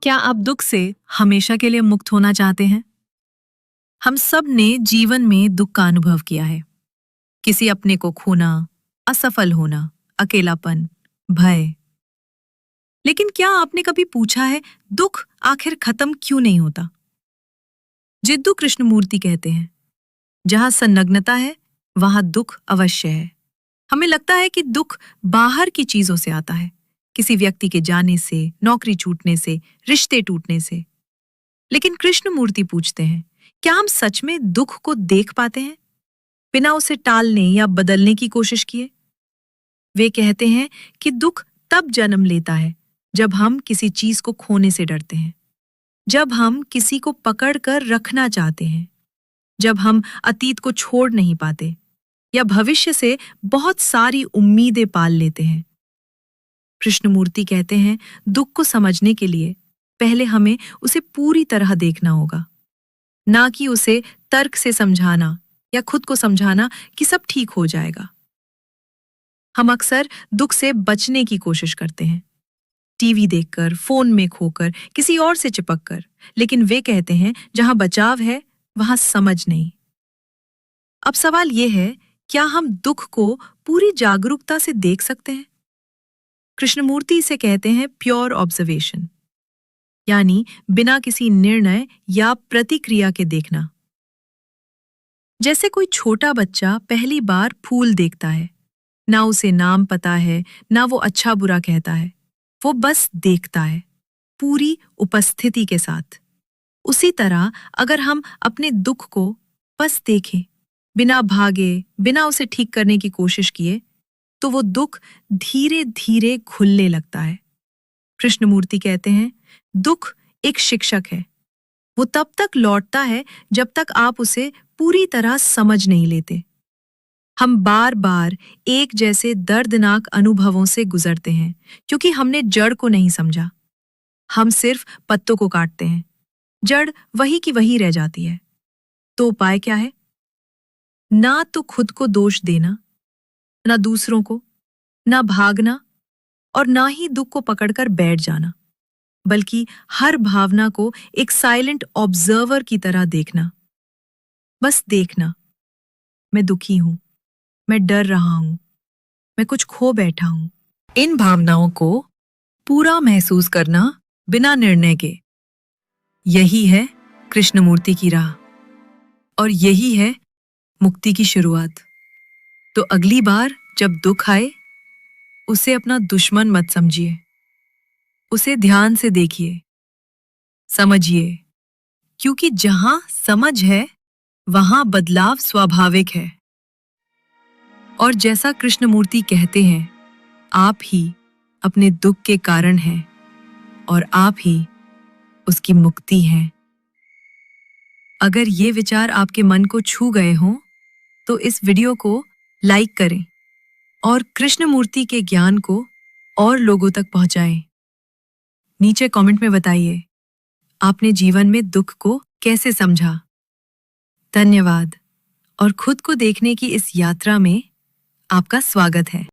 क्या आप दुख से हमेशा के लिए मुक्त होना चाहते हैं? हम सब ने जीवन में दुख का अनुभव किया है। किसी अपने को खोना, असफल होना, अकेलापन, भय। लेकिन क्या आपने कभी पूछा है, दुख आखिर खत्म क्यों नहीं होता? जिद्दू कृष्णमूर्ति कहते हैं, जहां संलग्नता है, वहां दुख अवश्य है। हमें लगता है कि दुख बाहर की चीजों से आता है, किसी व्यक्ति के जाने से, नौकरी छूटने से, रिश्ते टूटने से। लेकिन कृष्णमूर्ति पूछते हैं, क्या हम सच में दुख को देख पाते हैं, बिना उसे टालने या बदलने की कोशिश किए? वे कहते हैं कि दुख तब जन्म लेता है जब हम किसी चीज को खोने से डरते हैं, जब हम किसी को पकड़ कर रखना चाहते हैं, जब हम अतीत को छोड़ नहीं पाते या भविष्य से बहुत सारी उम्मीदें पाल लेते हैं। कृष्णमूर्ति कहते हैं, दुख को समझने के लिए पहले हमें उसे पूरी तरह देखना होगा, ना कि उसे तर्क से समझाना या खुद को समझाना कि सब ठीक हो जाएगा। हम अक्सर दुख से बचने की कोशिश करते हैं, टीवी देखकर, फोन में खोकर, किसी और से चिपककर। लेकिन वे कहते हैं, जहां बचाव है वहां समझ नहीं। अब सवाल यह है, क्या हम दुख को पूरी जागरूकता से देख सकते हैं? कृष्णमूर्ति इसे कहते हैं प्योर ऑब्जर्वेशन, यानी बिना किसी निर्णय या प्रतिक्रिया के देखना। जैसे कोई छोटा बच्चा पहली बार फूल देखता है, ना उसे नाम पता है, ना वो अच्छा बुरा कहता है, वो बस देखता है, पूरी उपस्थिति के साथ। उसी तरह अगर हम अपने दुख को बस देखें, बिना भागे, बिना उसे ठीक करने की कोशिश किए, तो वो दुख धीरे धीरे खुलने लगता है। कृष्णमूर्ति कहते हैं, दुख एक शिक्षक है। वो तब तक लौटता है जब तक आप उसे पूरी तरह समझ नहीं लेते। हम बार बार एक जैसे दर्दनाक अनुभवों से गुजरते हैं क्योंकि हमने जड़ को नहीं समझा। हम सिर्फ पत्तों को काटते हैं, जड़ वही की वही रह जाती है। तो उपाय क्या है? ना तो खुद को दोष देना, ना दूसरों को, ना भागना और ना ही दुख को पकड़कर बैठ जाना, बल्कि हर भावना को एक साइलेंट ऑब्जर्वर की तरह देखना। बस देखना, मैं दुखी हूं, मैं डर रहा हूं, मैं कुछ खो बैठा हूं। इन भावनाओं को पूरा महसूस करना बिना निर्णय के, यही है कृष्णमूर्ति की राह और यही है मुक्ति की शुरुआत। तो अगली बार जब दुख आए, उसे अपना दुश्मन मत समझिए, उसे ध्यान से देखिए, समझिए, क्योंकि जहां समझ है वहां बदलाव स्वाभाविक है। और जैसा कृष्णमूर्ति कहते हैं, आप ही अपने दुख के कारण हैं और आप ही उसकी मुक्ति हैं। अगर ये विचार आपके मन को छू गए हों, तो इस वीडियो को लाइक करें और कृष्णमूर्ति के ज्ञान को और लोगों तक पहुंचाएं। नीचे कमेंट में बताइए, आपने जीवन में दुख को कैसे समझा। धन्यवाद और खुद को देखने की इस यात्रा में आपका स्वागत है।